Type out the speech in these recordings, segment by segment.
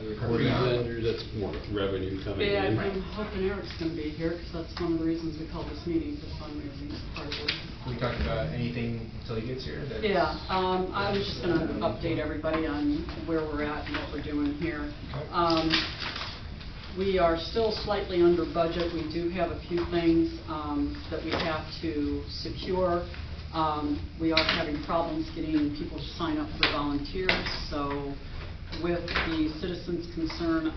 recording vendor, that's more revenue coming Yeah, in. I'm hoping Eric's going to be here because that's one of the reasons we called this meeting for fundraising part of it. We talked about anything until he gets here? Yeah, I was just going to update everybody on where we're at and what we're doing here. We are still slightly under budget. We do have a few things that we have to secure. We are having problems getting people to sign up for volunteers. So with the citizens' concern,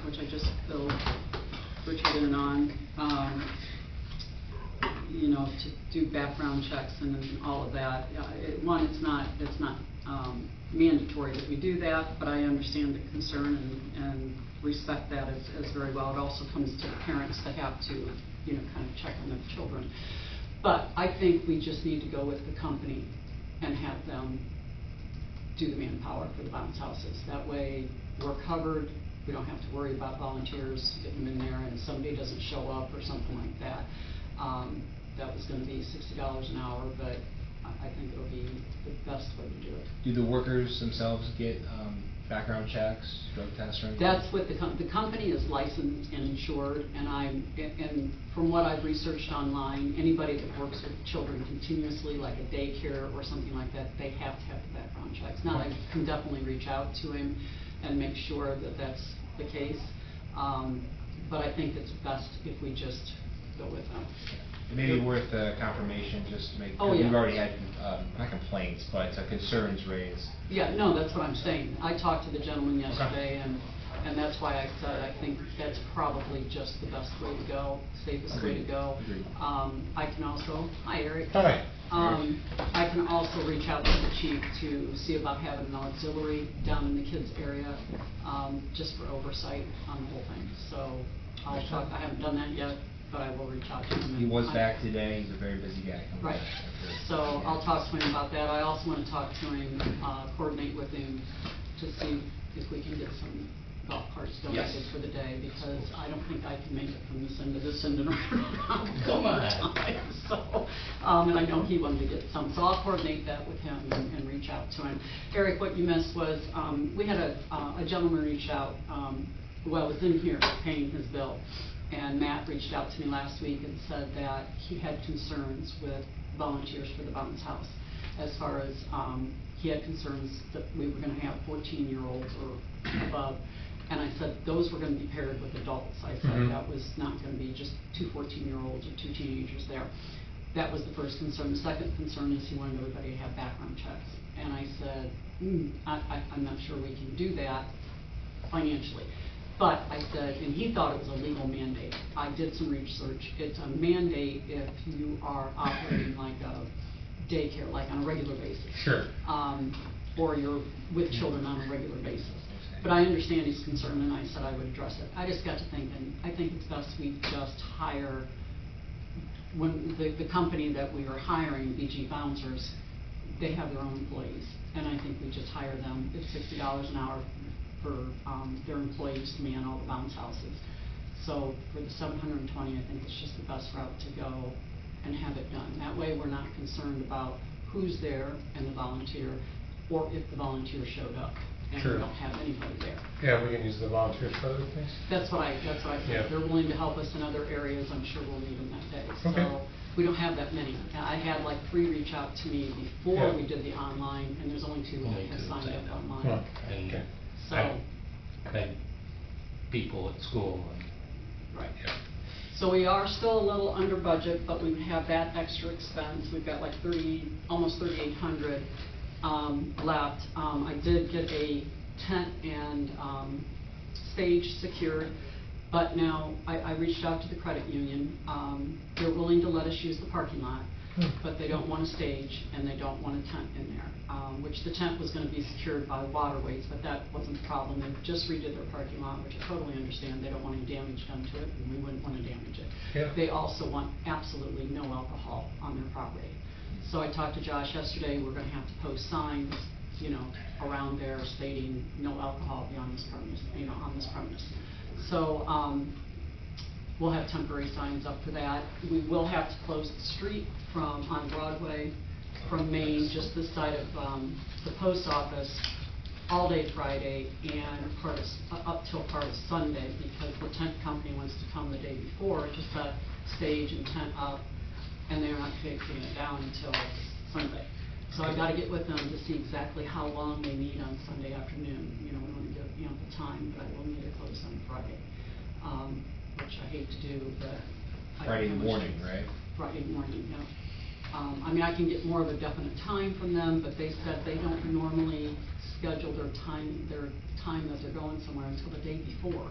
which I just filled Richard in on, you know, to do background checks and all of that. One, it's not mandatory that we do that, but I understand the concern and respect that as very well. It also comes to the parents that have to, you know, kind of check on their children. But I think we just need to go with the company and have them do the manpower for the bounce houses. That way we're covered. We don't have to worry about volunteers getting them in there and somebody doesn't show up or something like that. That was going to be $60 an hour, but I think it'll be the best way to do it. Do the workers themselves get background checks, drug tests, or anything? That's what the company is licensed and insured, and from what I've researched online, anybody that works with children continuously, like a daycare or something like that, they have to have the background checks. Now, I can definitely reach out to him and make sure that that's the case, but I think it's best if we just go with them. It may be worth confirmation just to make. Oh, yeah. We've already had not complaints, but concerns raised. Yeah, no, that's what I'm saying. I talked to the gentleman yesterday, and that's why I said I think that's probably just the best way to go, safest way to go. I can also, hi Eric. Hi. I can also reach out to the chief to see about having an auxiliary down in the kids area, just for oversight on the whole thing. So I'll talk. I haven't done that yet, but I will reach out to him. He was back today. He's a very busy guy. Right. So I'll talk to him about that. I also want to talk to him, coordinate with him to see if we can get some golf carts donated for the day, because I don't think I can make it from this end to this end and around. Come on. So, and I know he wanted to get some, so I'll coordinate that with him and reach out to him. Eric, what you missed was we had a gentleman reach out. Well, was in here paying his bill. And Matt reached out to me last week and said that he had concerns with volunteers for the bounce house. As far as he had concerns that we were going to have 14-year-olds or above. And I said those were going to be paired with adults. I said that was not going to be just two 14-year-olds or two teenagers there. That was the first concern. The second concern is he wanted everybody to have background checks. And I said, I'm not sure we can do that financially. But I said, and he thought it was a legal mandate. I did some research. It's a mandate if you are operating like a daycare, like on a regular basis. Sure. Or you're with children on a regular basis. But I understand his concern, and I said I would address it. I just got to thinking, I think it's best we just hire, when the company that we are hiring, BG Bouncers, they have their own employees. And I think we just hire them. It's $60 an hour for their employees to man all the bounce houses. So for the $720, I think it's just the best route to go and have it done. That way we're not concerned about who's there and the volunteer, or if the volunteer showed up and we don't have anybody there. Yeah, we can use the volunteers for other things. That's what I think. Yeah. They're willing to help us in other areas. I'm sure we'll need them that day. Okay. So we don't have that many. I had like 3 reach out to me before we did the online, and there's only 2 that have signed up online. Okay. So, and people at school. right. Yeah. So we are still a little under budget, but we have that extra expense. We've got like almost 3,800 left. I did get a tent and stage secured, but now I reached out to the credit union. They're willing to let us use the parking lot, but they don't want a stage and they don't want a tent in there, which the tent was going to be secured by waterways, but that wasn't the problem. They just redid their parking lot, which I totally understand. They don't want any damage done to it, and we wouldn't want to damage it. Yeah. They also want absolutely no alcohol on their property. So I talked to Josh yesterday. We're going to have to post signs, you know, around there stating no alcohol beyond this premise, you know, on this premise. So we'll have temporary signs up for that. We will have to close the street on Broadway from Main, just this side of the post office, all day Friday and up till part of Sunday, because the tent company wants to come the day before to set stage and tent up, and they're not taking it down until Sunday. So I gotta get with them to see exactly how long they need on Sunday afternoon. You know, we want to give ample time, but I will need to close on Friday, which I hate to do, but. Friday morning, right? Friday morning, yeah. I mean, I can get more of a definite time from them, but they said they don't normally schedule their time that they're going somewhere until the day before.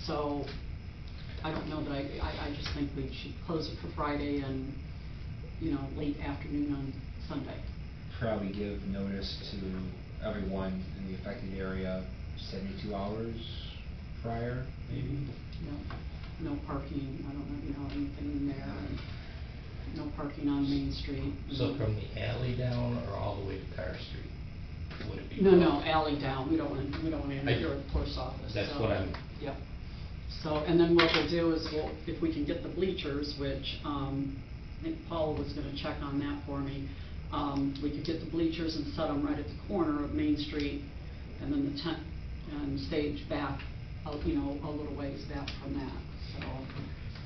So I don't know that I just think we should close it for Friday and, you know, late afternoon on Sunday. Probably give notice to everyone in the affected area 72 hours prior, maybe? No parking, I don't know, you know, anything in there, and no parking on Main Street. So from the alley down or all the way to Carr Street? Would it be? No, alley down, we don't want to interfere with the post office. That's so, what I'm. Yep. So, and then what we'll do is if we can get the bleachers, which, I think Paul was gonna check on that for me, we could get the bleachers and set them right at the corner of Main Street, and then the tent and stage back, you know, a little ways back from that, so.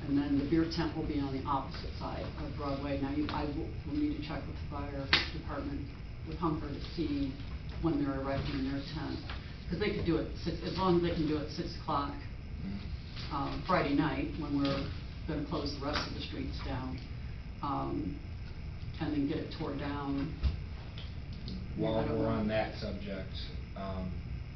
And then the beer tent will be on the opposite side of Broadway. Now, I will need to check with the fire department, with Hunker, to see when they're arriving in their tent. Because they could do it, as long as they can do it 6 o'clock Friday night, when we're going to close the rest of the streets down, and then get it tore down. While we're on that subject,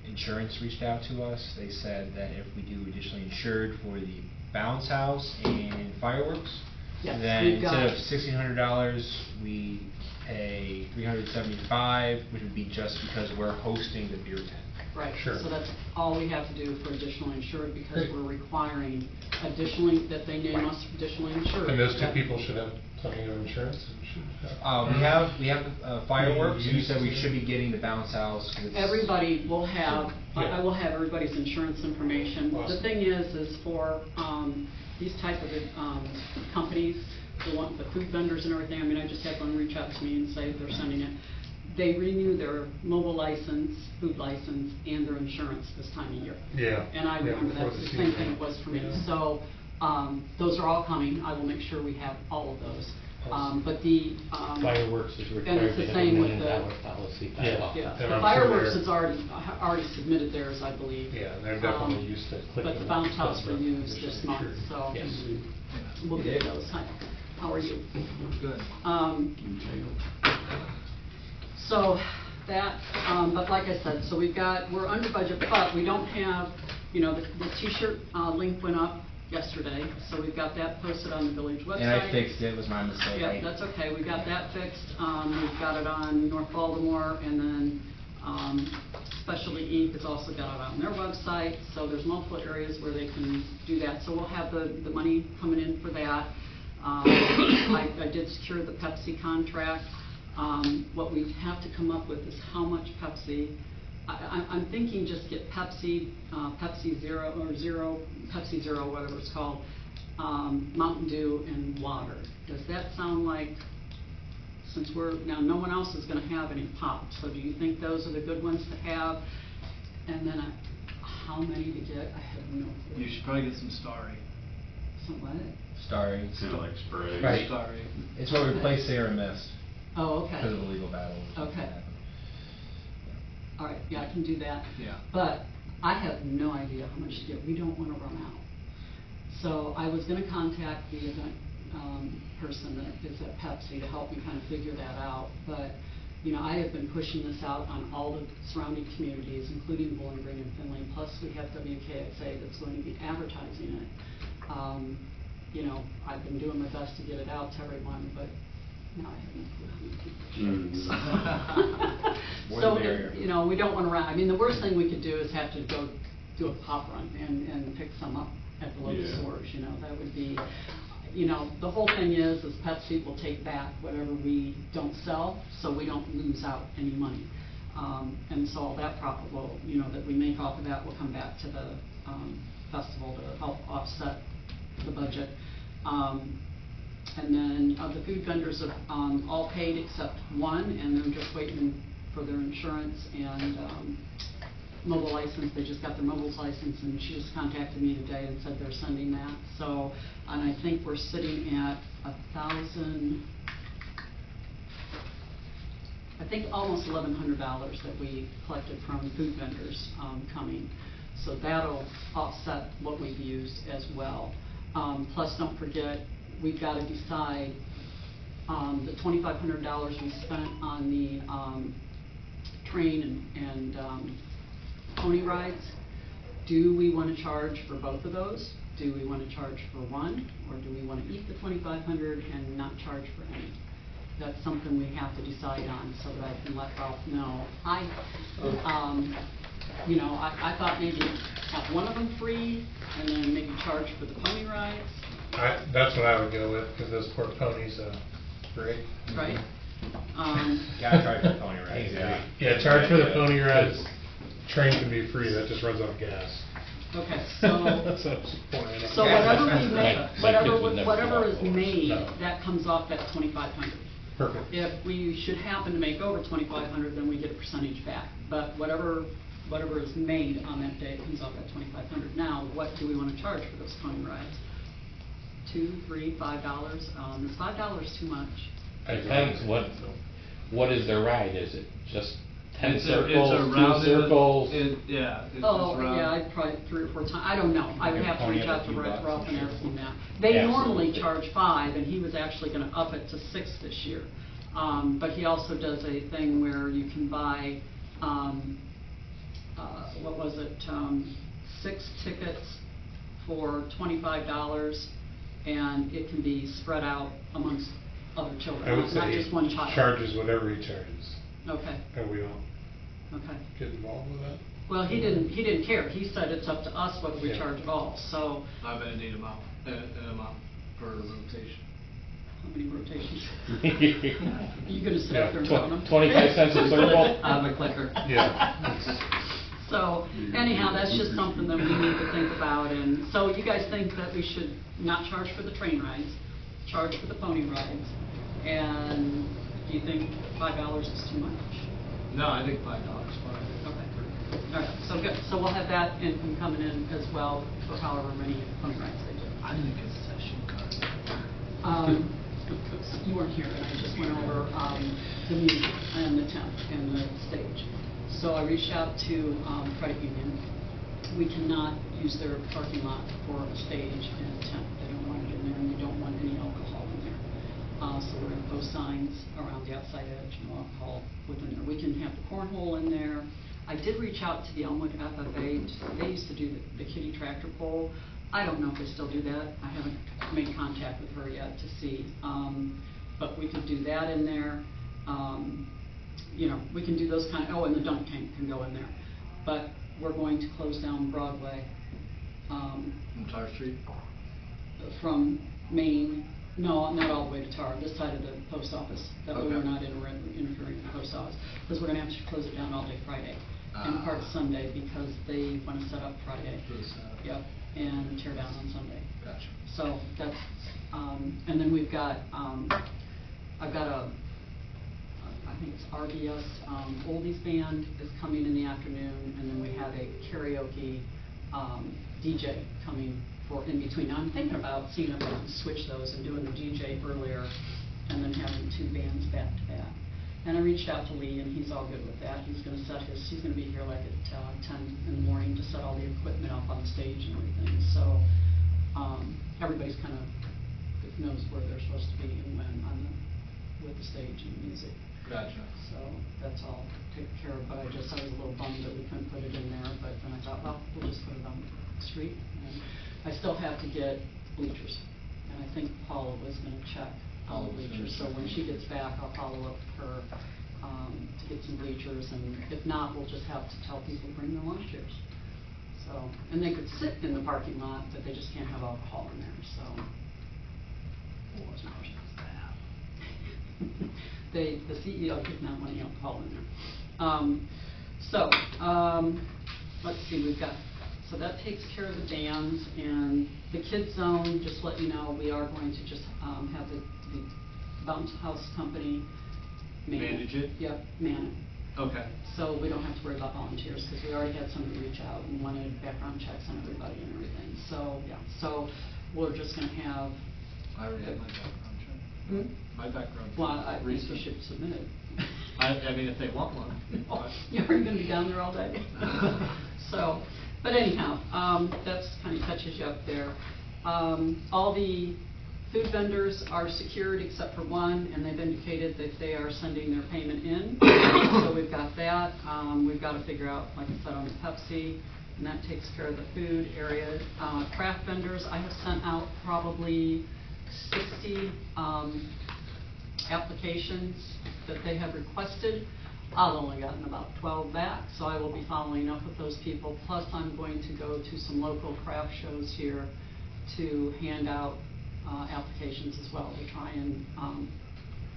insurance reached out to us. They said that if we do additionally insured for the bounce house and fireworks, Yes, then we've got instead of $1,600, we pay $375, which would be just because we're hosting the beer tent. Right, Sure. so that's all we have to do for additional insured, because Great. we're requiring additionally, that they name us additionally insured. And those two people should have plenty of insurance and should have. We have fireworks, and you said we should be getting the bounce house. 'Cause it's- Everybody will have, Yeah. I will have everybody's insurance information. The Awesome. thing is for these type of companies, the food vendors and everything, I mean, I just had one reach out to me and say they're sending it. They renew their mobile license, food license, and their insurance this time of year. Yeah. And I Yeah, remember before that's the the same season. thing it was for me. Yeah. So, those are all coming. I will make sure we have all of those. But the, Fireworks is and required it's to the have a same $1 with million the, policy by Yeah. law. yeah, And the I'm sure fireworks they're- has already submitted theirs, I believe. Yeah, they're definitely used to clicking. But the bounce house clicking renews additional this month, insurance. so Yes. we'll get those. Hi, how are you? Good. So that, but like I said, so we're under budget, but we don't have, you know, the t-shirt link went up yesterday, so we've got that posted on the village website. And I fixed it, it was my mistake. Yeah, that's okay, we got that fixed. We've got it on North Baltimore, and then Specialty Inc. has also got it on their website, so there's multiple areas where they can do that. So we'll have the money coming in for that. I did secure the Pepsi contract. What we have to come up with is how much Pepsi. I'm thinking just get Pepsi, Pepsi Zero, or Zero, Pepsi Zero, whatever it's called, Mountain Dew, and water. Does that sound like, since now no one else is gonna have any pop, so do you think those are the good ones to have? And then how many to get, I have no clue. You should probably get some Starry. Some what? Starry. Kind of like spray. Right. Starry. It's what replaced Sierra Mist Oh, okay. because of the legal battle. Okay. All right, yeah, I can do that. Yeah. But I have no idea how much to get. We don't want to run out. So I was going to contact the event person that is at Pepsi to help me kind of figure that out. But, you know, I have been pushing this out on all the surrounding communities, including Bowling Green and Finley. Plus, we have WKXA that's going to be advertising it. You know, I've been doing my best to get it out to everyone, but now I have no clue how many people show. More So, the merrier. you know, we don't want to run. I mean, the worst thing we could do is have to go do a pop run and pick some up at the local Yeah. stores, you know, that would be, you know, the whole thing is Pepsi will take back whatever we don't sell, so we don't lose out any money. And so all that profit will, you know, that we make off of that will come back to the festival to help offset the budget. And then the food vendors are all paid except one, and they're just waiting for their insurance and, mobile license. They just got their mobile license, and she just contacted me today and said they're sending that. So, and I think we're sitting at 1,000, I think almost $1,100 that we collected from food vendors coming. So that'll offset what we've used as well. Plus, don't forget, we've got to decide the $2,500 we spent on the train and pony rides. Do we want to charge for both of those? Do we want to charge for one, or do we want to eat the $2,500 and not charge for any? That's something we have to decide on, so that I can let Ralph know. You know, I thought maybe have one of them free, and then maybe charge for the pony rides. That's what I would go with, because those poor ponies, great. Right? Gotta charge for pony rides, yeah. Yeah, charge for the pony rides. Train can be free, that just runs off gas. Okay, so, That's the point. so whatever we make, My kids would never whatever do is that. made, No. that comes off that $2,500. Perfect. If we should happen to make over $2,500, then we get a percentage back. But whatever is made on that day comes off that $2,500. Now, what do we want to charge for those pony rides? $2, $3, $5? Is $5 too much? Depends, what is their ride? Is it just 10 It's circles, a 2 rounded, circles? Yeah. It's Oh, just round. yeah, I'd probably 3 or 4 times, I don't know, I would Your have to pony reach has out a to few bucks, Ralph and I'm ask sure. him that. They normally Absolutely. charge 5, and he was actually gonna up it to 6 this year. But he also does a thing where you can buy, what was it, 6 tickets for $25, and it can be spread out amongst other children, I would not say just one child. charges whatever he charges. Okay, And we all okay. get involved with that. Well, he didn't care. He said it's up to us whether we Yeah. charge at all, so I bet I need an amount per rotation. how many rotations? Are you gonna sit out there and Yeah, count them? 25 cents a circle? On the clicker. Yeah. So anyhow, that's just something that we need to think about, and so you guys think that we should not charge for the train rides, charge for the pony rides, and do you think $5 is too much? No, I think $5 is fine. Okay, all right, so good, so we'll have that in coming in as well for however many pony rides they do. I need a concession card. You weren't here, and I just went over the music and the tent and the stage. So I reached out to Credit Union. We cannot use their parking lot for a stage and a tent. They don't want it in there, and they don't want any alcohol in there. So we're going to post signs around the outside edge, no alcohol within there. We can have the cornhole in there. I did reach out to the Elmwood FFA. They used to do the kiddie tractor pull. I don't know if they still do that. I haven't made contact with her yet to see. But we could do that in there. You know, we can do those kind of, oh, and the dunk tank can go in there. But we're going to close down Broadway From Tar Street? from Main, no, not all the way to Tar, this side of the post office. That way we're Okay. not interfering with the post office. Because we're going to have to close it down all day Friday and Ah. part of Sunday because they want to set up Friday. For the Saturday. Yep, and tear down on Sunday. Gotcha. So that's, and then we've got, I've got I think it's RBS Oldies Band is coming in the afternoon, and then we have a karaoke DJ coming for in between. Now, I'm thinking about seeing if we can switch those and doing the DJ earlier, and then having 2 bands back to back. And I reached out to Lee, and he's all good with that. He's going to he's going to be here like at 10 in the morning to set all the equipment up on the stage and everything. So everybody's kind of knows where they're supposed to be and when with the stage and the music. Gotcha. So that's all taken care of, but I was a little bummed that we couldn't put it in there, but then I thought, well, we'll just put it on the street. And I still have to get bleachers, and I think Paula was gonna check all the bleachers, so when she gets back, I'll follow up with her, to get some bleachers, and if not, we'll just have to tell people to bring their lawn chairs. So, and they could sit in the parking lot, but they just can't have alcohol in there, so. The CEO did not want any alcohol in there. Let's see, we've got, so that takes care of the dams, and the kids zone, just to let you know, we are going to just have the bounce house company Manage it? Yep, man Okay. So we don't have to worry about volunteers, because we already had somebody reach out and wanted background checks on everybody and everything. So, yeah, so we're just gonna have. I already have my background check. Hmm? My background check. Well, I think you recent. should submit it. I mean, if they want one. Oh, you're gonna be down there all day. So, but anyhow, that's kind of touches you up there. All the food vendors are secured except for one, and they've indicated that they are sending their payment in. So we've got that. We've got to figure out, like I said, on the Pepsi, and that takes care of the food area. Craft vendors, I have sent out probably 60 applications that they have requested. I've only gotten about 12 back, so I will be following up with those people. Plus, I'm going to go to some local craft shows here to hand out applications as well, to try and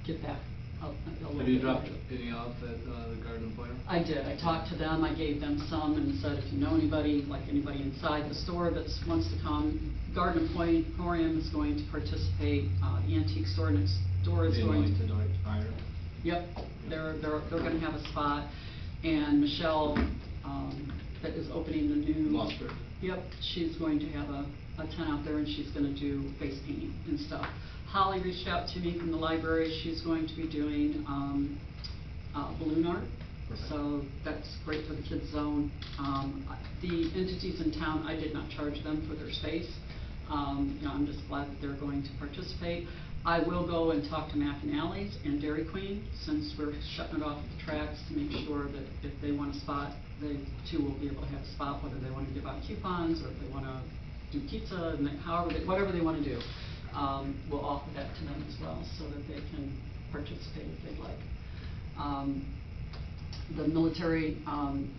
get that a little Have you bit dropped larger. any off at the Garden Employer? I did. I talked to them. I gave them some and said, if you know anybody, like anybody inside the store that wants to come, Garden Emporium is going to participate. The antique store next door is Being going linked to. to Dwight Iron? Yep, they're going to have a spot, and Michelle, that is opening the new. Lost her. Yep, she's going to have a tent out there, and she's going to do face painting and stuff. Holly reached out to me from the library. She's going to be doing balloon art, so that's great for the kids zone. The entities in town, I did not charge them for their space. I'm just glad that they're going to participate. I will go and talk to McAnally's and Dairy Queen, since we're shutting it off at the tracks, to make sure that if they want a spot, they too will be able to have a spot, whether they want to give out coupons or if they want to do pizza, and whatever they want to do. We'll offer that to them as well, so that they can participate if they'd like. The military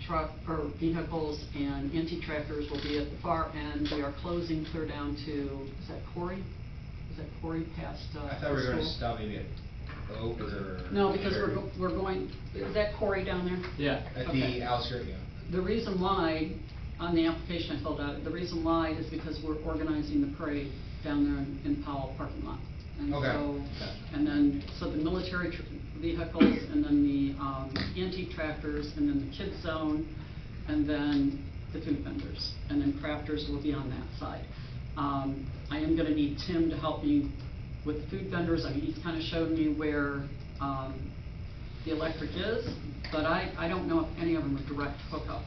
truck or vehicles and anti-tractors will be at the far end. We are closing clear down to, is that Corey? Is that Corey past I thought we were the going to school? stop maybe at Oak or. No, because Cherry. we're going, is that Corey down there? Yeah. At Okay. the outskirts, yeah. The reason why, on the application I filled out, the reason why is because we're organizing the parade down there in Powell parking lot. And Okay. so, Gotcha. and then, so the military vehicles, and then the antique tractors, and then the kids zone, and then the food vendors, and then crafters will be on that side. I am gonna need Tim to help me with the food vendors. I mean, he's kind of showed me where the electric is, but I don't know if any of them are direct hookup.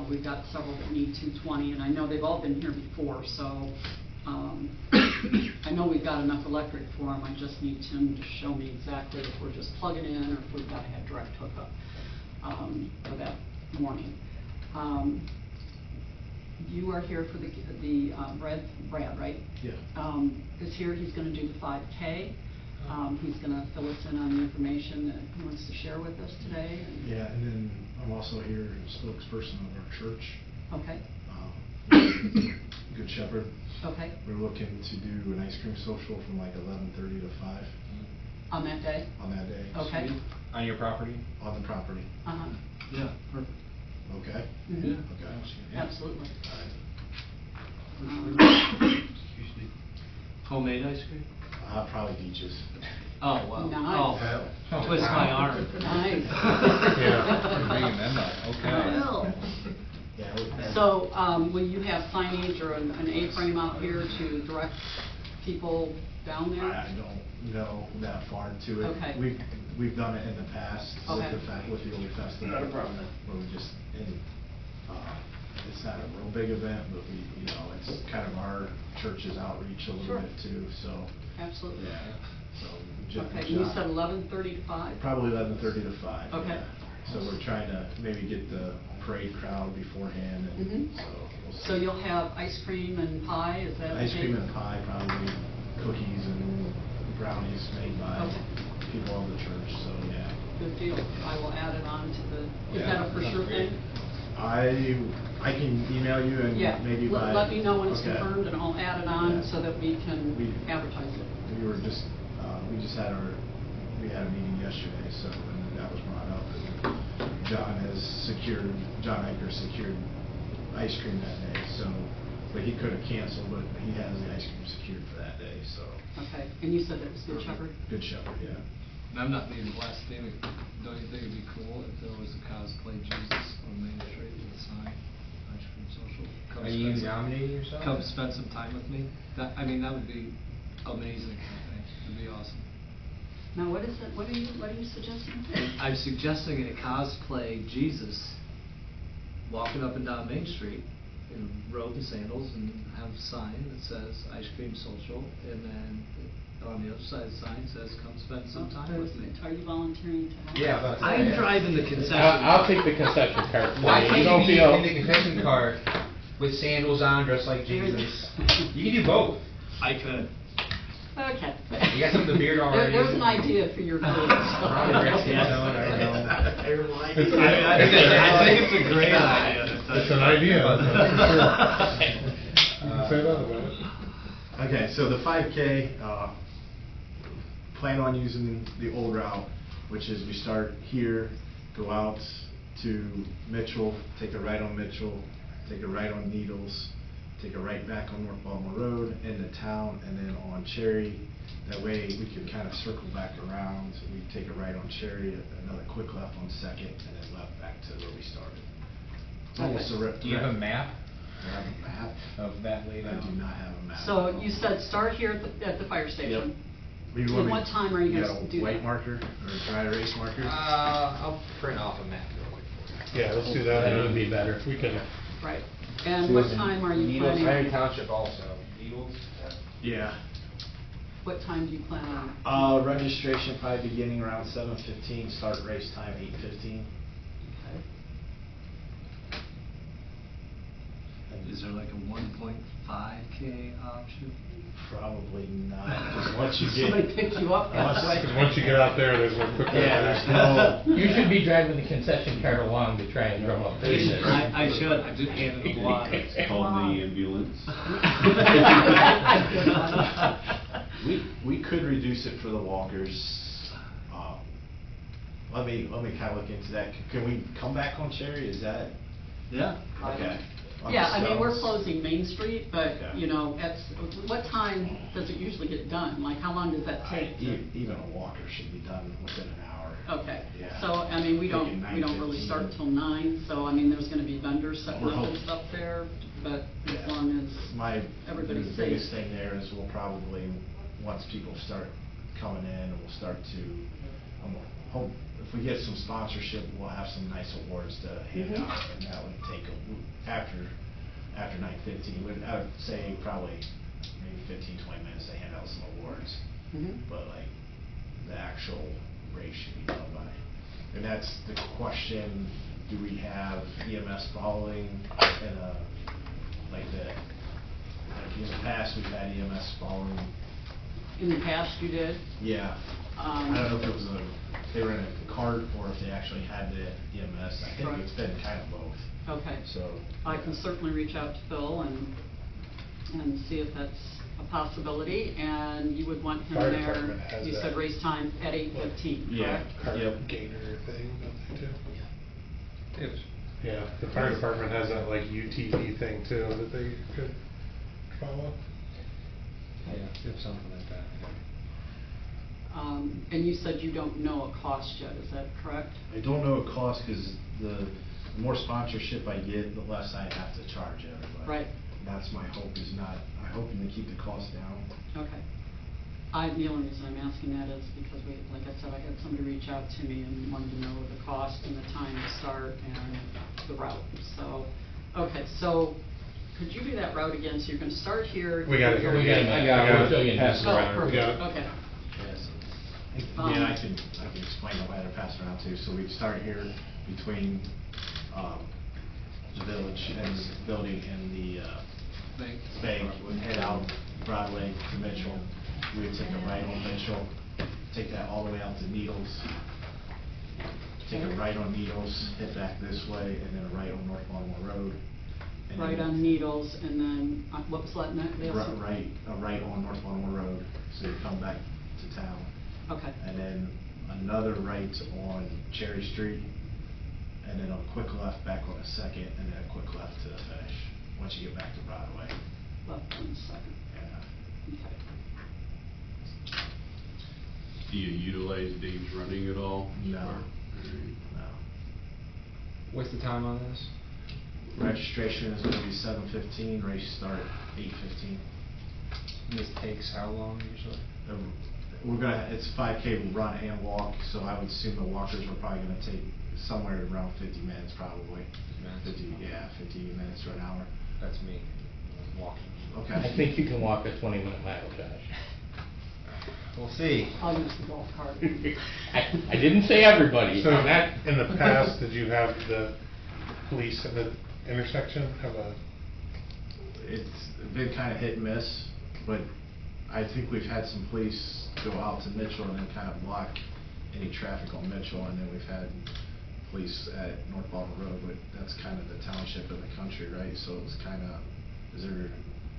We've got several that need 220, and I know they've all been here before, so I know we've got enough electric for them. I just need Tim to show me exactly if we're just plugging in or if we've got to have direct hookup for that morning. You are here for the Brad, right? Yeah. Is here. He's going to do the 5K. He's going to fill us in on the information that he wants to share with us today. Yeah, and then I'm also here as spokesperson of our church. Okay. Good Shepherd. Okay. We're looking to do an ice cream social from like 11:30 to 5 On that day? on that day. Okay. Sweet. On your property? On the property. Uh-huh. Yeah, perfect. Okay? Mhm. Yeah. Okay. Yeah. Absolutely. Excuse me. Homemade ice cream? Probably beaches. Oh, wow. Nice. Oh, twist my arm. Nice. Yeah. Bringing them up, okay. Well. Yeah. we- So, will you have signage or an A-frame out here to direct people down there? I don't know that far into it. Okay. We've done it in the past Okay. with the old festival. Not a problem. Where we just, it's not a real big event, but it's kind of our church's outreach a Sure. little bit too, so. Absolutely. Yeah, so. Okay, you said 11:30 to 5? Probably 11:30 to 5. Okay. yeah. So we're trying to maybe get the parade crowd beforehand, and Mhm. so we'll see. So you'll have ice cream and pie, is that okay? Ice cream and pie, probably cookies and brownies made by Okay. people of the church, so yeah. Good deal. I will add it on to the, is Yeah, that a for sounds sure great. thing? I can email you and Yeah. maybe by. Let me know when it's okay. confirmed, and I'll add it on Yeah. so that we can We- advertise it. We just had a meeting yesterday, so, and that was brought up. And John Eicher secured ice cream that day, so, but he could have canceled, but he has the ice cream secured for that day, so. Okay, and you said that was Good Shepherd? Good Shepherd, yeah. And I'm not being blasphemic, don't you think it'd be cool if there was a cosplay Jesus on Main Street with a sign, Ice Cream Social? Come Are you spend some- nominating yourself? Come spend some time with me. That, I mean, that would be amazing, I think. It'd be awesome. Now, what is it, what are you suggesting? I'm suggesting a cosplay Jesus walking up and down Main Street in robe and sandals and have a sign that says Ice Cream Social, and then on the other side of the sign says, come spend some time with me. Are you volunteering to help? Yeah, but- I'm driving the concession. I'll take the concession cart. for Why you. can't don't you be feel- in the concession cart with sandals on, dressed like Jesus? You can do both. I could. Okay. You got some of the beard already. There's an idea for your vote. Probably Redskins zone, I don't know. It's- I think it's a great idea. to tell It's you an the idea, truth. that's for sure. You can say that about it. Okay, so the 5K, plan on using the old route, which is we start here, go out to Mitchell, take a right on Mitchell, take a right on Needles, take a right back on North Baltimore Road, into town, and then on Cherry. That way we can kind of circle back around. We take a right on Cherry, another quick left on Second, and then left back to where we started. It's almost a Do you have a map Do I have a map? of that layout? I do not have a map. So you said start here at the fire station. You And want me- what time are you got gonna a do white that? marker or a dry erase marker? I'll print off a map real quick for you. Yeah, let's do that. That would be better. We can, Right. And what time are you Needles, planning? Henry Township also. Needles? Yeah. What time do you plan on? Registration probably beginning around 7:15, start race time 8:15. Is there like a 1.5K option? Probably not, because once you get. Somebody pick you up that way. because once you get out there, there's no quick. Yeah, there's no. You should be driving the concession cart along to try and drum up business. I should, I just handed a block. It's called the ambulance. We could reduce it for the walkers. Let me kind of look into that. Can we come back on Cherry? Is that, Yeah. okay. Yeah, I mean, we're So- closing Main Street, but, Okay. you know, what time does it usually get done? Like, how long does that take? Even a walker should be done within an hour. Okay, Yeah. so, I mean, we don't Thinking really 9:15. start till 9, so, I mean, there's gonna be vendors setting We're up and hoping. stuff there, but as Yeah. long as My, everybody's the safe. biggest thing there is we'll probably, once people start coming in, we'll start to, hope, if we get some sponsorship, we'll have some nice awards to hand Mhm. out, and that would take, after 9:15, I would say probably maybe 15-20 minutes to hand out some awards. Mhm. But like, the actual race should be done by, and that's the question, do we have EMS following in a, like in the past, we've had EMS following, In the past, you did? yeah. I don't know if it was they were in a cart or if they actually had the EMS, I think Right. it's been kind of both, Okay. so. I can certainly reach out to Phil and see if that's a possibility, and you would want him Fire there, department has you that. said race time at 8:15, Yeah. correct? Cart Yep. gainer thing, don't they too? Yes. Yeah, the fire department has that like UTV thing too, that they could follow. Yeah, it's something like that. And you said you don't know a cost yet, is that correct? I don't know a cost, because the more sponsorship I get, the less I have to charge everybody. Right. That's my hope, I'm hoping to keep the cost down. Okay. The only reason I'm asking that is because like I said, I had somebody reach out to me and wanted to know the cost and the time to start and the route, so, okay, so, could you do that route again? So you're gonna start here. We got it here. We got it. I I got it. we'll show you Pass next. it Oh, around. We perfect, got it. okay. Yes. Yeah, I can explain it better, pass it around too. So we start here between, the village and the building and the, bank, would head out Broadway to Mitchell. We would take a right on Mitchell, take that all the way out to Needles. Take a right on Needles, head back this way, and then a right on North Baltimore Road. and Right then- on Needles, and then, what was that next? A right on North Baltimore Road, so you come back to town. Okay, And then another right on Cherry Street, and then a quick left back on a Second, and then a quick left to the finish, once you get back to Broadway. left on the second, Yeah. okay. Do you utilize Dave's running at all? No. Or- No. What's the time on this? Registration is gonna be 7:15, race start 8:15. This takes how long usually? We're gonna, it's 5K run and walk, so I would assume the walkers are probably gonna take somewhere around 50 minutes probably. 50 minutes to an hour. That's me, walking. Okay. I think you can walk a 20-minute mile, Josh. We'll see. I'll use the golf cart. I didn't say everybody. So I'm not- in the past, did you have the police at the intersection have a, It's been kinda hit and miss, but I think we've had some police go out to Mitchell and then kind of block any traffic on Mitchell, and then we've had police at North Baltimore Road, but that's kind of the township of the country, right? So it's kinda, is there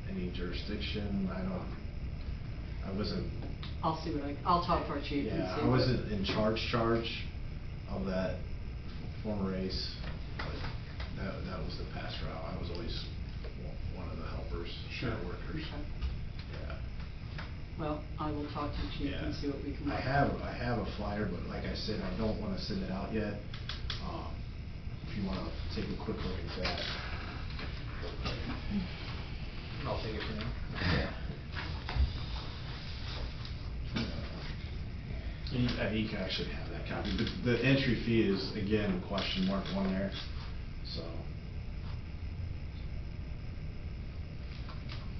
any jurisdiction? I wasn't, I'll see what I'll talk to our chief and see. yeah, I what- wasn't in charge of that former race, but that was the past route. I was always one of the helpers, Sure. workers. Okay. Yeah. Well, I will talk to the chief and see what we can. I work have out. a flyer, but like I said, I don't wanna send it out yet. If you wanna take a quick look at that. I'll take it for now. You can actually have that copy, but the entry fee is, again, question mark on there, so.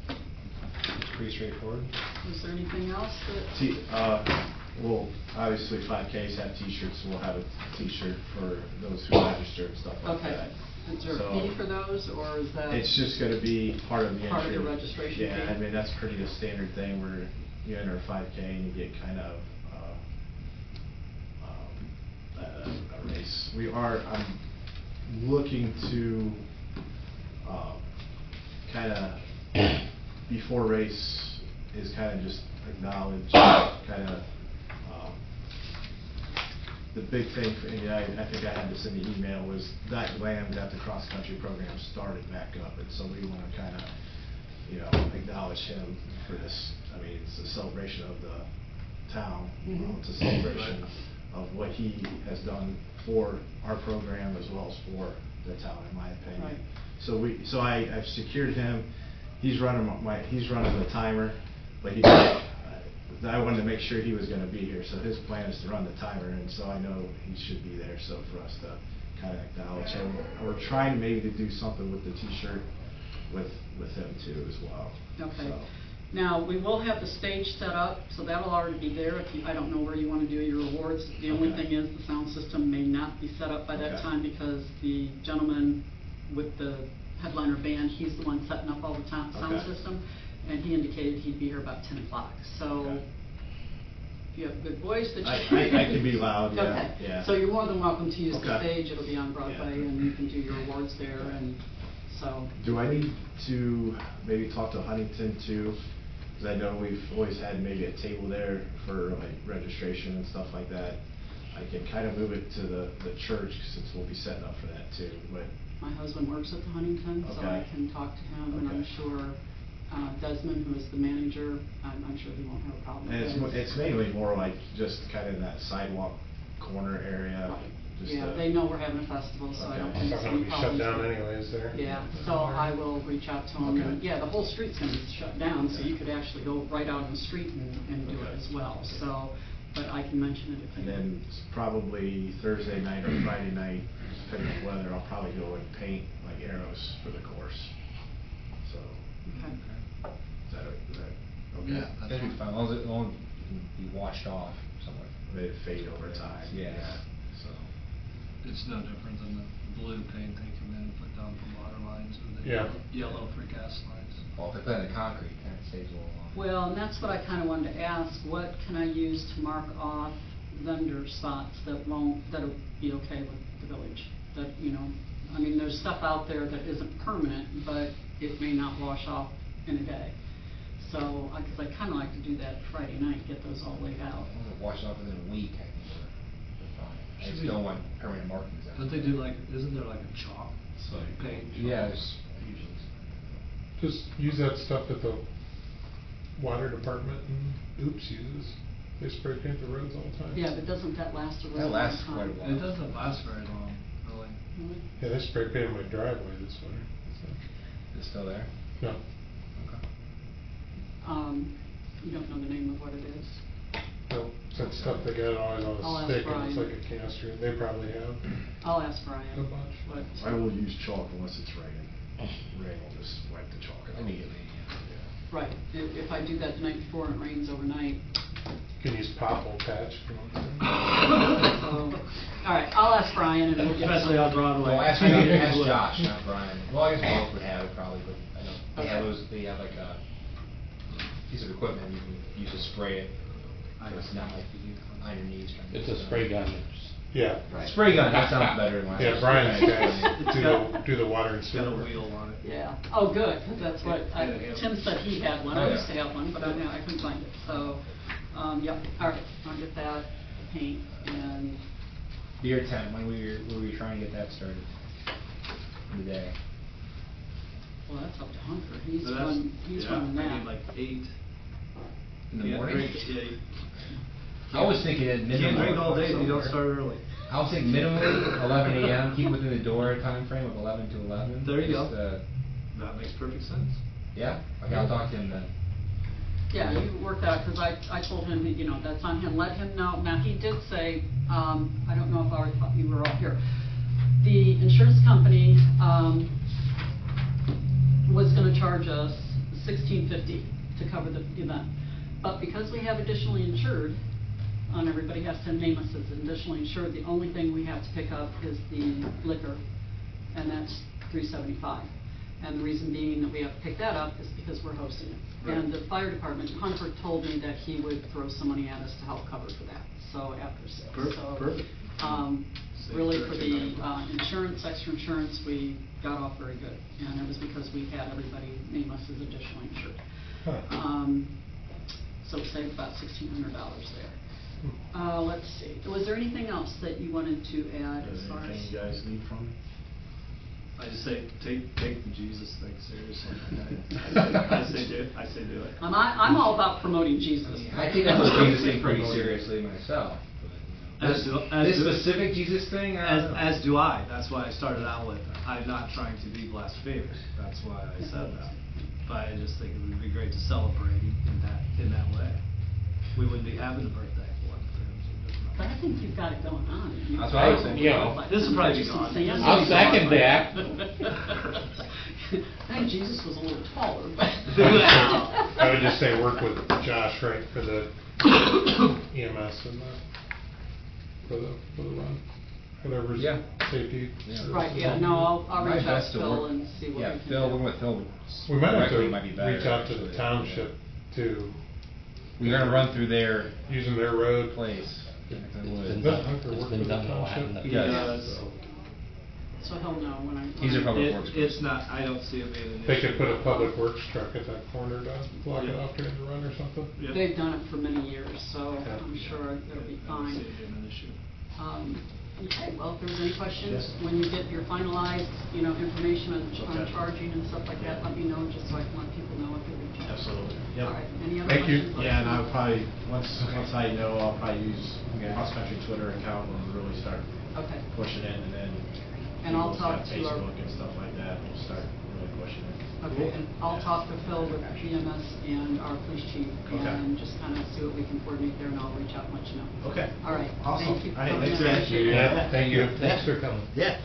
It's pretty straightforward. Is there anything else that? Well, obviously 5Ks have t-shirts, we'll have a t-shirt for those who register and stuff like Okay. that. Is there a So, fee for those, or is that? It's just gonna be part of the entry. Part of your registration Yeah, fee? I mean, that's pretty the standard thing where you enter a 5K and you get kind of, a race. I'm looking to, kinda, before race is kinda just acknowledge, kinda, the big thing for, and I think I had this in the email, was that land that the cross-country program started back up, and so we wanna kinda, acknowledge him for this. I mean, it's a celebration of the town, it's a celebration of what he has done for our program as well as for the town, in my opinion. Right. So I've secured him, he's running the timer, but I wanted to make sure he was gonna be here, so his plan is to run the timer, and so I know he should be there, so for us to kinda acknowledge him. We're trying maybe to do something with the t-shirt with him too as well. Okay. So, Now, we will have the stage set up, so that'll already be there. I don't know where you want to do your awards. The only Okay. thing is, the sound system may not be set up by that Okay. time, because the gentleman with the headliner band, he's the one setting up all the sound Okay. system, and he indicated he'd be here about 10 o'clock. So, Okay. if you have a good voice that you... I can be loud, yeah, Okay. yeah. So you're more than welcome to use the Okay. stage. It'll be on Broadway, Yeah. and you can do your awards there, and so... Do I need to maybe talk to Huntington too? Because I know we've always had maybe a table there for like registration and stuff like that. I can kind of move it to the church since we'll be setting up for that too, but. My husband works at the Huntington, so I Okay. can talk to him, and I'm Okay. sure Desmond, who is the manager, I'm sure he won't have a problem And with it. it's mainly more like just kind of that sidewalk corner area. Right. just Yeah, to- they know we're having a festival, so I don't Okay. think it's so not gonna many be shut problems. down anyways there? Yeah, so I will reach out to him, and, Okay. yeah, the whole street's gonna be shut down, so Okay. you could actually go right out in the street and do it Okay. as well, Okay. so, but I can mention it if you. And then probably Thursday night or Friday night, depending on weather, I'll probably go and paint like arrows for the course. So, Okay. is that okay? Yeah. That'd be fine, as long as it won't be washed off somewhat. May it fade over time. Yeah. So, It's no different than the blue paint they come in and put down for water lines, or the Yeah. yellow for gas lines. Well, if they put it in the concrete, then it stays a little longer. Well, and that's what I kind of wanted to ask, what can I use to mark off vendor spots that'll be okay with the village? That, I mean, there's stuff out there that isn't permanent, but it may not wash off in a day. So, because I kind of like to do that Friday night, get those all laid out. As long as it washes off within a week, I think we're fine. I Should just be- don't want permanent markings out. Don't they do isn't there like a chalk paint? Yeah, there's usually. Just use that stuff that the water department and Oops uses. They spray paint the roads all the time. Yeah, but doesn't that last a really That long lasts time? quite a while. It doesn't last very long, really. Really? Yeah, they spray painted my driveway this winter, Is it still there? so. No, Okay. You don't know the name of what it is? no, that stuff they got always on I'll a ask stick, and it's Brian. like a canister, they probably have. I'll ask Brian. A bunch. What- I will use chalk unless it's raining. Rain will just wipe the chalk out. Immediately. Right, if I do that the night before and it rains overnight. You can use pothole patch if you want to. So, all right, I'll ask Brian and we'll get Especially some- on Broadway. Well, ask Josh, not Brian. Well, I guess both would have it probably, but I know they have Okay. those, they have like a piece of equipment you can use to spray it. So it's not like you on your knees trying to. It's a spray gun. Yeah. Right. Spray gun, that sounds better than what I Yeah, was Brian's thinking. guys do the water and It's got sewer. a work. wheel on it. Yeah, oh, good, 'cause that's what, Yeah. Tim said he had one, Oh, I yeah. used to have one, but I couldn't find it, so, yep, all right, I'll get that, paint, and, Beer tent, when were we trying to get that started? Today. well, that's up to Hunter, he's So that's- he's yeah, running I that. need like 8. In the Yeah, morning? drink, yeah. I was thinking at You minimum. can't drink all day if you don't start early. I was thinking minimally 11 a.m., keep within the door time frame of 11 to 11. There you Just, go. That makes perfect sense. Yeah, okay, I'll talk to him then. Yeah, you work that, because I told him, that, you know, that's on him, let him know. Now, he did say, I don't know if I already thought you were all here. The insurance company, was gonna charge us $16.50 to cover the event. But because we have additionally insured, and everybody has to name us as additionally insured, the only thing we have to pick up is the liquor, and that's $3.75. And the reason being that we have to pick that up is because we're hosting it. And the fire department, Hunter told me that he would throw some money at us to help cover for that, so after sales. So, Perfect. Really for the insurance, extra insurance, we got off very good. And it was because we had everybody name us as additionally insured. Huh. So it saved about $1,600 there. Let's see, was there anything else that you wanted to add as Is far there as? anything you guys need from me? I just say, take the Jesus thing seriously. I say do it. I'm all about promoting Jesus. I take that whole Jesus thing pretty seriously myself. but, you know. This specific Jesus thing? I don't know. As do I. That's why I started out with, I'm not trying to be blasphemous. That's why I said that. But I just think it would be great to celebrate in that way. We wouldn't be having a birthday for him. But I think you've got it going on. That's what I was thinking. This will probably be gone. I'll second that. I think Jesus was a little taller, but. I would just say work with Josh, right, for the EMS and for the run, whatever's Yeah. safety. Yeah. Right, yeah, no, I'll My reach out best to to Phil work- and see what we Yeah, can Phil, do. working with Phil. We might have to directly might be better, reach out to the actually. township too, We're gonna run through their using their road. place. If I It's would. been Does done, Hunter it's work been with the done a lot. township? in the He Yes. does. So he'll know when I. He's a public works It's person. not, I don't see it being an issue. They could put a public works truck at that corner to block it off during the run or something. Yeah. They've done it for many years, so Yeah. I'm sure it'll be I don't see fine. it being an issue. Okay, well, if there's any questions, Yeah. when you get your finalized, you know, information on Okay. charging and stuff like that, let me know, just so I can let people know if they reach out. Absolutely. All right, any other Thank you. questions? Yeah, and I'll probably, once I know, I'll probably use Cross Country Twitter account and really start Okay, pushing it, and then And I'll people's got talk to our- Facebook and stuff like that, we'll start really pushing it. okay, and I'll talk to Phil with GMS and our police chief, Okay. and just kind of see what we can coordinate there, and I'll reach out and let you know. Okay. All right, Awesome. thank you. All right, for thanks, coming in. guys. Appreciate it. Yeah, thank you. Thanks for coming. Yeah.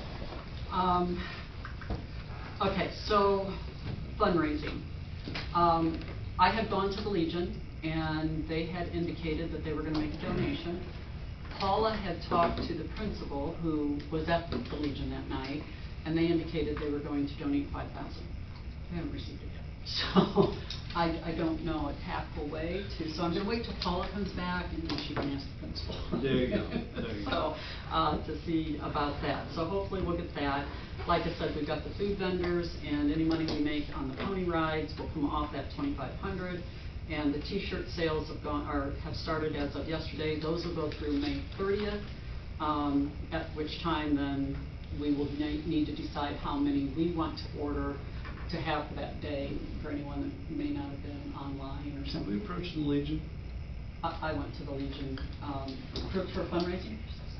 Okay, so fundraising. I had gone to the Legion, and they had indicated that they were gonna make a donation. Paula had talked to the principal, who was at the Legion that night, and they indicated they were going to donate $5,000. They haven't received it yet. So, I don't know a tactful way to, so I'm gonna wait till Paula comes back, and then she can ask the principal. There you go, there you go. So, to see about that. So hopefully we'll get that. Like I said, we've got the food vendors, and any money we make on the pony rides will come off that $2,500. And the T-shirt sales have started as of yesterday. Those will go through May 30th, at which time then we will need to decide how many we want to order to have for that day, for anyone that may not have been online or Should we something. approach the Legion? I went to the Legion, for fundraising.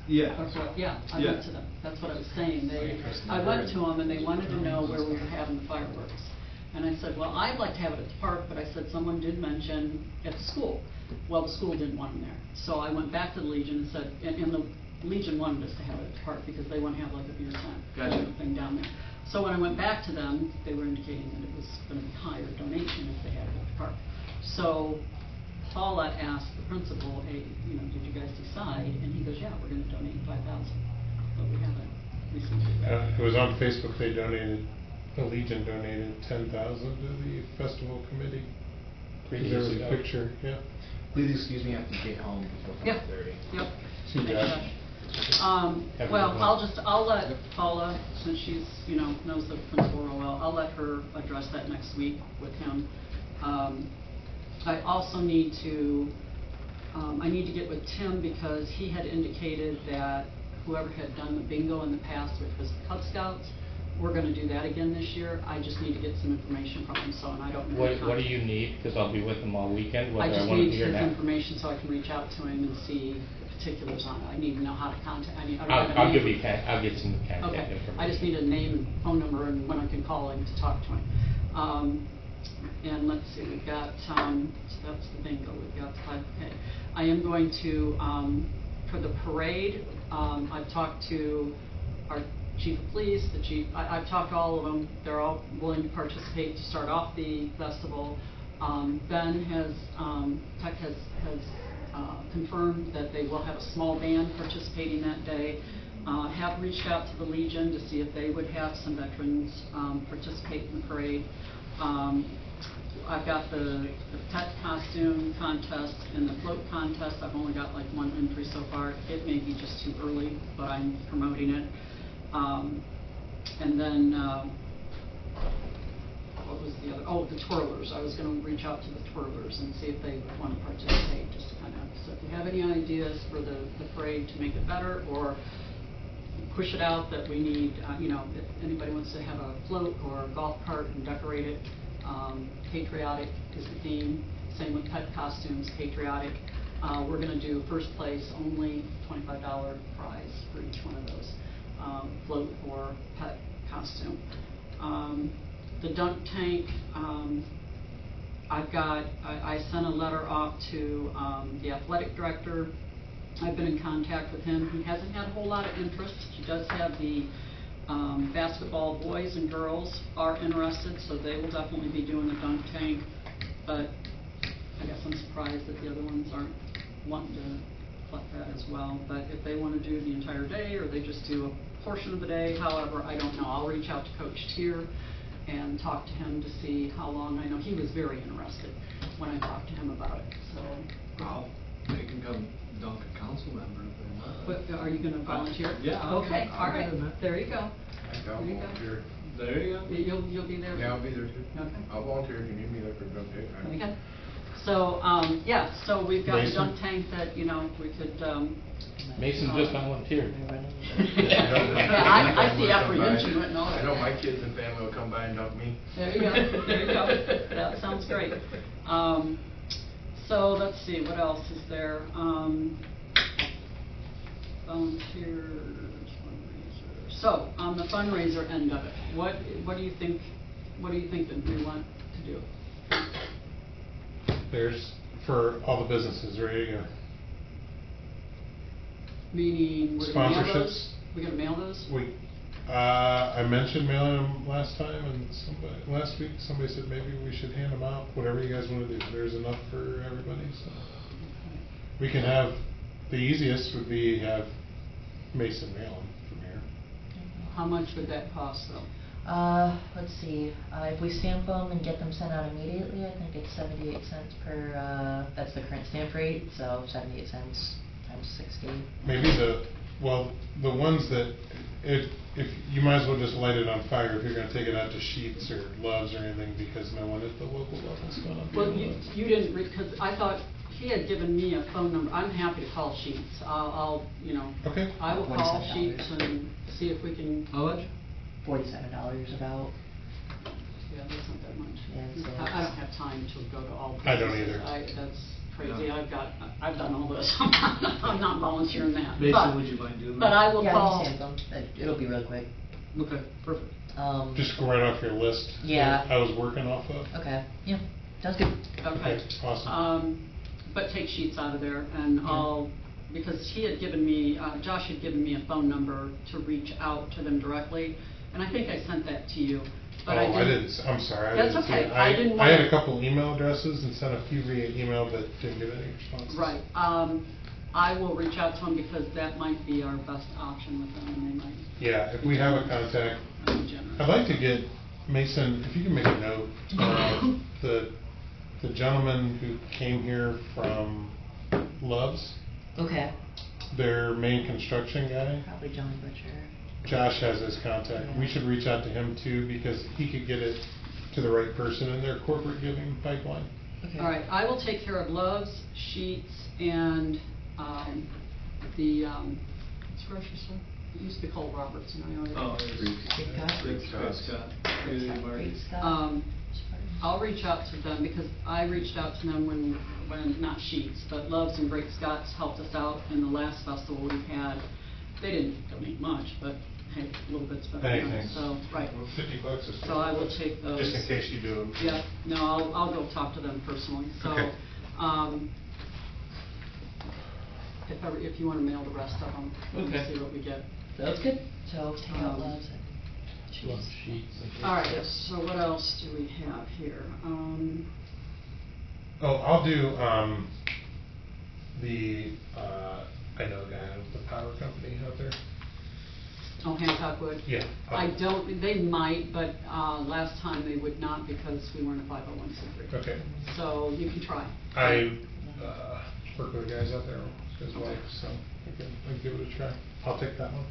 Yeah. Or for- Yeah, I Yeah. went to them, that's what I was saying, Interesting. I went to them and they wanted to know where we were having the fireworks. And I said, well, I'd like to have it at the park, but I said, someone did mention at the school. Well, the school didn't want them there. So I went back to the Legion and said, and the Legion wanted us to have it at the park because they want to have like a beer tent. Gotcha. Thing down there. So when I went back to them, they were indicating that it was gonna be higher donation if they had it at the park. So Paula asked the principal, hey, did you guys decide? And he goes, yeah, we're gonna donate 5,000, but we haven't received it yet. It was on Facebook, the Legion donated 10,000 to the festival committee. Previous There was a ago. picture, yeah. Please excuse me, I have to get home before Yep, 5:30. yep. See you, Josh. Have a Well, good one. I'll let Paula, since she's, knows the principal real well, I'll let her address that next week with him. I also need to get with Tim because he had indicated that whoever had done the bingo in the past, which was the Cub Scouts, we're gonna do that again this year. I just need to get some information from him, so, and I don't know. What do you need? Because I'll be with them all weekend, I whether I just want to need be here his now. information so I can reach out to him and see the particulars on it. I need to know how to contact, I don't have a I'll name. give you, I'll get some contact Okay, information. I just need a name and phone number and when I can call him to talk to him. And let's see, we've got, so that's the bingo, we've got the 5K. I am going to, for the parade, I've talked to our chief of police, the chief, I've talked to all of them, they're all willing to participate to start off the festival. Ben has, Tech has confirmed that they will have a small band participating that day. Have reached out to the Legion to see if they would have some veterans participate in the parade. I've got the pet costume contest and the float contest. I've only got like one entry so far. It may be just too early, but I'm promoting it. And then, what was the other? Oh, the twirlers. I was going to reach out to the twirlers and see if they would want to participate, just to kind of. So if you have any ideas for the parade to make it better or push it out, that we need, if anybody wants to have a float or a golf cart and decorate it. Patriotic is the theme. Same with pet costumes, patriotic. We're going to do first place only, $25 prize for each one of those, float or pet costume. The dunk tank, I sent a letter off to the athletic director. I've been in contact with him. He hasn't had a whole lot of interest. He does have the basketball boys and girls are interested, so they will definitely be doing the dunk tank. But I guess I'm surprised that the other ones aren't wanting to collect that as well. But if they want to do the entire day or they just do a portion of the day, however, I don't know. I'll reach out to Coach Tier and talk to him to see how long. I know he was very interested when I talked to him about it. So They can come dunk a council member if they want. but are you going to volunteer? Yeah, I'll Okay, get- all I'll right. get in there. There you go. I'll There you go. volunteer. There you go. You'll be there? Yeah, I'll be there too. Okay. I'll volunteer if you need me there for a dunk tank. Very good. So, yeah, so we've got a Mason? dunk tank that, we could, Mason just volunteered. Yeah, I see apprehension written all over I know that. my kids and family will come by and dunk me. There you go, there you go. That sounds great. So let's see, what else is there? Volunteers, fundraiser. So, on the fundraiser end of it, what do you think that we want to do? There's, for all the businesses, right? Meaning, we're gonna mail Sponsorships. those? We're gonna mail those? I mentioned mailing them last time, and last week, somebody said maybe we should hand them out, whatever you guys want to do. There's enough for everybody, so. We can have, the easiest would be have Mason mail them from here. How much would that cost though? Let's see, if we stamp them and get them sent out immediately, I think it's 78 cents per, that's the current stamp rate, so 78 cents times 60. Maybe the ones that, if you might as well just light it on fire if you're gonna take it out to Sheets or Loves or anything, because no one at the local level's gonna be Well, able to. you didn't, because I thought he had given me a phone number. I'm happy to call Sheets. Okay. I will call $47. Sheets and see if we can. How much? $47 about. Yeah, that's not that much. Yeah, so I don't have time to go to all. I don't places. either. That's crazy, Yeah. I've done all this, I'm not volunteering that. Mason, But- would you mind doing But that? I will Yeah, call. I can stamp them. It'll be real quick. Okay, perfect. Just go right off your list. Yeah. that I was working off of. Okay, yeah, sounds good. Okay. Awesome. But take sheets out of there, and Yeah. I'll, because he had given me, Josh had given me a phone number to reach out to them directly, and I think I sent that to you, but Oh, I didn't, I'm sorry, I That's didn't see okay. it. I didn't I had want- a couple email addresses and sent a few via email, but didn't get any responses. Right, I will reach out to them because that might be our best option with them, and they might Yeah, if we have a contact, be generous. I'd like to get, Mason, if you can make a note, the gentleman who came here from Love's, Okay, their main construction guy, probably John Butcher. Josh has his contact. We should reach out to him too, because he could get it to the right person in their corporate giving pipeline. Okay. All right, I will take care of Love's, Sheets, and the, what's the grocery store? It used to be called Roberts, you know. Oh, Great Scott. Great Scott. Great Scott. Great Scott. I'll reach out to them because I reached out to them when not Sheets, but Love's and Great Scots helped us out in the last festival we had. They didn't donate much, but hey, a little bit's better than Anything. nothing, so, right. $50 is. So I will take those. Just in case you do. Yeah, no, I'll go talk to them personally, so, Okay. if you wanna mail the rest of them, we'll Okay. see what we get. That's good. So take out Um, Love's and Love Sheets. sheets. and- All right, so what else do we have here? Oh, I'll do, I know the guy out of the power company out there. Oh, Hancock Wood? Yeah. I don't, they might, but, last time they would not because we weren't a 501c3. Okay. So you can try. I, work with the guys out there, his wife, so I can give it a try. I'll take that one.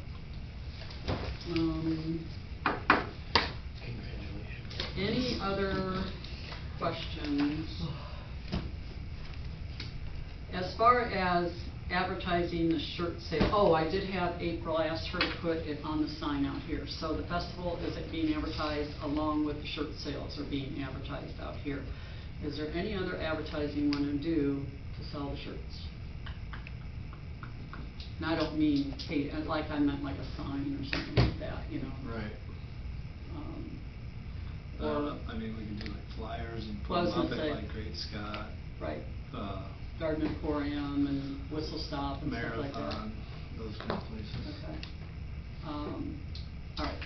Congratulations. Any other questions? As far as advertising the shirt sale, oh, I did have April, I asked her to put it on the sign out here. So the festival is being advertised along with the shirt sales are being advertised out here. Is there any other advertising you want to do to sell the shirts? And I don't mean, hey, like I meant like a sign or something like that, you know? Right. Or, I mean, we can do like flyers and put Well, I was them up gonna at say- like Great Scott, right, uh, Garden Emporium and Whistle Stop and stuff like that. Marathon, those kind of places. Okay. All right,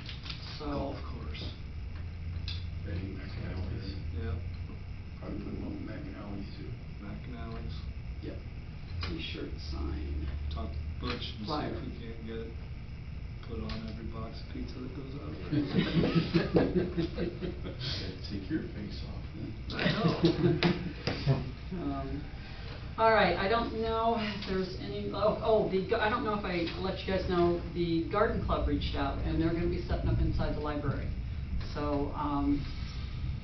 so. Golf course. Betty McAllister. Yep. Probably put them on McAllister too. McAnally's. Yep. T-shirt sign. Talk to Butch and see Flyer. if we can't get it put on every box of pizza that goes out. Take your face off then. I know. All right, I don't know if there's any, I don't know if I let you guys know, the garden club reached out, and they're gonna be setting up inside the library. So,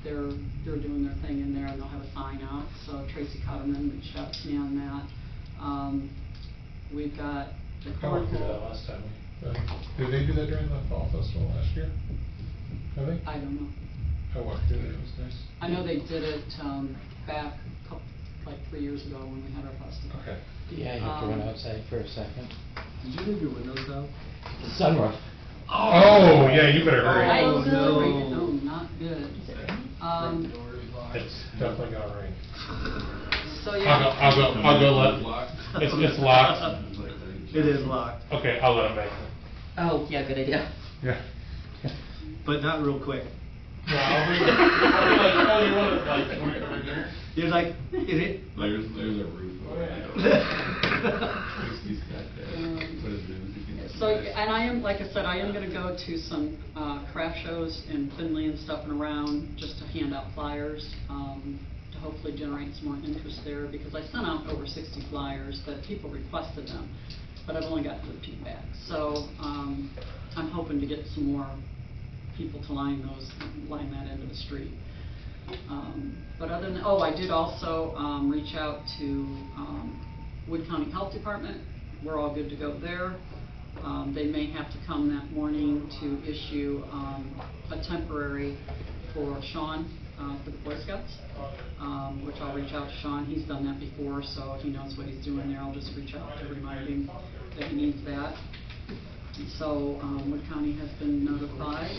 they're doing their thing in there, and they'll have a sign out, so Tracy Cotterman reached out to me on that. We've got the I walked through that cornhole. last time. Did they do that during the fall festival last year? I think. I don't know. I walked through there, it was nice. I know they did it, back like 3 years ago when we had our festival. Okay. Yeah, you have to run outside for a second. Did you leave your windows down? The sunroof. Oh, yeah, you better hurry. Right, Oh, no. no, not good. Front door is locked. It's definitely gonna rain. So, yeah. I'll go let, it's locked. It is locked, Okay, I'll let him back. Oh, yeah, good idea. Yeah. but not real quick. No, I'll be like, oh, you want it, like, over dinner? You're like, is it? There's a roof over there. He's got that. Put his nose against So, it. and I am, like I said, I am gonna go to some, craft shows in Findlay and stuff and around, just to hand out flyers, to hopefully generate some more interest there, because I sent out over 60 flyers, but people requested them, but I've only got 13 back. So, I'm hoping to get some more people to line that end of the street. But other than, I did also, reach out to, Wood County Health Department. We're all good to go there. They may have to come that morning to issue, a temporary for Sean, for the Boy Scouts, which I'll reach out to Sean. He's done that before, so he knows what he's doing there. I'll just reach out to remind him that he needs that. So Wood County has been notified,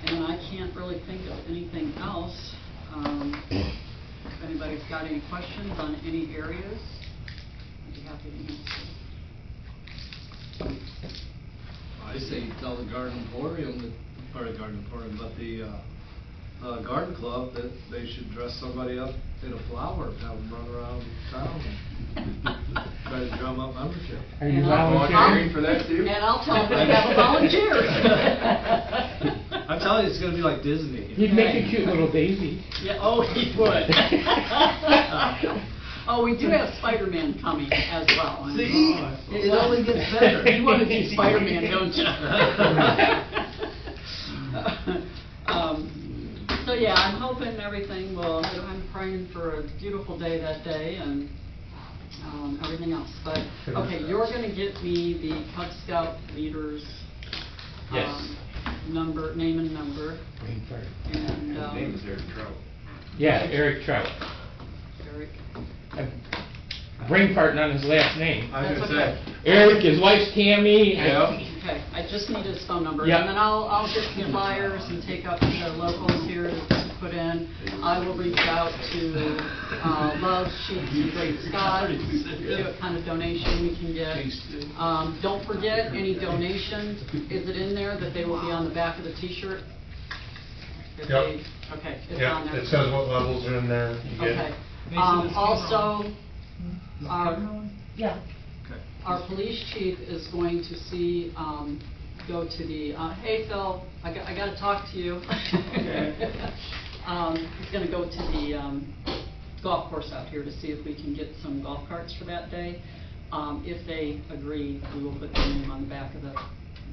and I can't really think of anything else. If anybody's got any questions on any areas, I'd be happy to answer. I say tell the Garden Emporium, or the Garden Emporium, but the Garden Club that they should dress somebody up in a flower and have them run around town and try to drum up membership. Are you And I'll- volunteering for that too? And I'll tell them they have a volunteer. I'm telling you, it's gonna be like Disney. You'd make a cute little daisy. Yeah, oh, he would. Oh, we do have Spider-Man coming as well. And- See? It only gets better. You want to do Spider-Man, don't you? So yeah, I'm hoping everything will, I'm praying for a beautiful day that day and everything else. But, okay, you're gonna get me the Cub Scout leaders. Yes. Number, name and number, Rainford. and, His name is Eric Trout. Yeah, Eric Trout. Eric. Brain farting on his last name. I was That's gonna okay. say. Eric, his wife's Tammy. Yeah. Okay, I just need his phone number. Yep. And then I'll get the flyers and take up the locals here to put in. I will reach out to Love, Sheets, and Great Scott, see what kind of donation we can get. Don't forget, any donation, is it in there that they will be on the back of the T-shirt? If Yep. they- Okay, it's Yeah, on there. it says what levels are in there. You get Okay. Mason, is he Also, our Yeah. our police chief is going to see, go to the, hey Phil, I gotta talk to you. He's gonna go to the, golf course out here to see if we can get some golf carts for that day. If they agree, we will put their name on the back of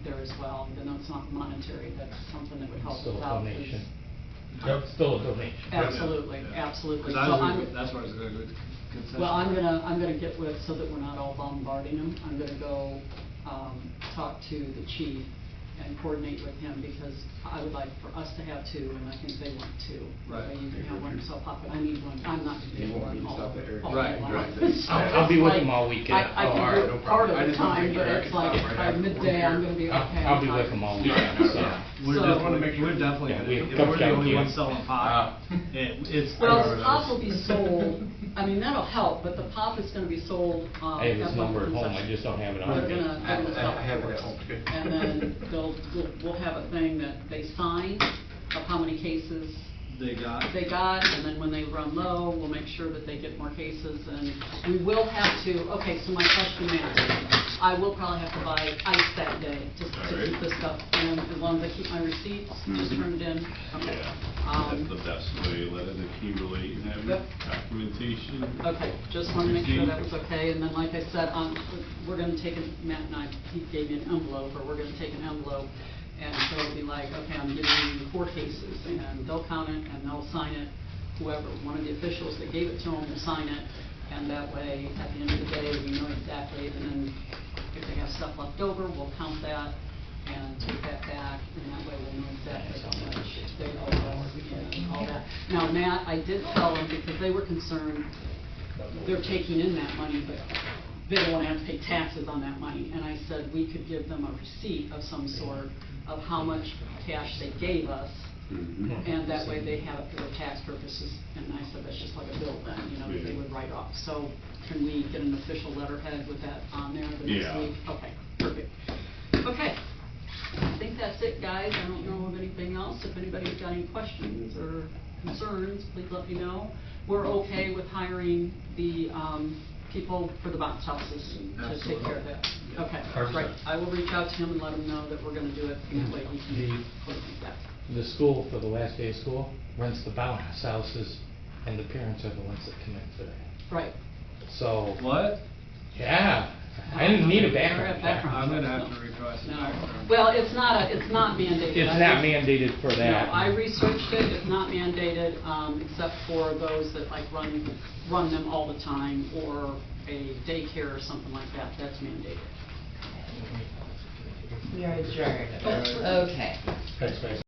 there as well, even though it's not monetary, that's something that would help Still us a out. donation. Yep. Still a donation. Absolutely, absolutely. Because So I'm- that's where I was gonna go. Concession. well, I'm gonna get with, so that we're not all bombarding them, I'm gonna go, talk to the chief and coordinate with him, because I would like for us to have two, and I think they want two. Right. You can have one yourself, but I need one, I'm not gonna You get want one me to all. stop at Eric? all Right, day right. long. So I'll be it's with like, him all weekend. I Oh, can all do right, it no part problem. of I the just wanna time, make but sure I it's can like, stop right by after midday, work I'm here. gonna be, okay. I'll be I'm with tired. him all Yeah, weekend. no, so. yeah. We're So- definitely, we're definitely, Yeah, gonna- we if have we're the only Cub ones Scout selling pot, it's. Well, the pop will be sold, I mean, that'll help, but the pop is gonna be sold, I have his at one number at home, I concession. just don't have it They're on me. gonna sell I have it for at us. home, too. And then we'll have a thing that they sign of how many cases They got. they got, and then when they run low, we'll make sure that they get more cases, and we will have to, okay, so my question is, I will probably have to buy ice that day to keep this stuff, and as long as I keep my receipts, just turn it in, okay. Yeah, that's the best way, let it accumulate and have Yep. documentation. Okay, just wanted to make sure that was okay, and then like I said, we're gonna take, Matt and I, he gave me an envelope, or we're gonna take an envelope, and so it'll be like, okay, I'm giving you 4 cases, and they'll count it, and they'll sign it, whoever, one of the officials that gave it to them will sign it, and that way, at the end of the day, we know exactly, and then if they have stuff left over, we'll count that, and take that back, and that way we'll know exactly how much they owe us, and all that. Now, Matt, I did tell them, because they were concerned, they're taking in that money, but they don't want to have to pay taxes on that money. And I said we could give them a receipt of some sort of how much cash they gave us, and that way they have it for their tax purposes. And I said that's just like a bill then, you know, that they would write off. So can we get an official letterhead with that on there the next Yeah. week? Okay, perfect. Okay, I think that's it, guys. I don't know of anything else. If anybody's got any questions or concerns, please let me know. We're okay with hiring the people for the bounce houses to take care of that. Okay, right. I will reach out to him and let him know that we're gonna do it, and that way he can coordinate that. The school, for the last day of school, rents the bounce houses, and the parents are the ones that come in for that. Right. So, What? yeah, I didn't need a They're at background check. background I'm gonna checks, have no. to request a No. background. Well, it's not mandated. It's I not re- mandated for that. No, I researched it, it's not mandated, except for those that like run them all the time, or a daycare or something like that, that's mandated. We are adjourned. Okay. Thanks, Mason.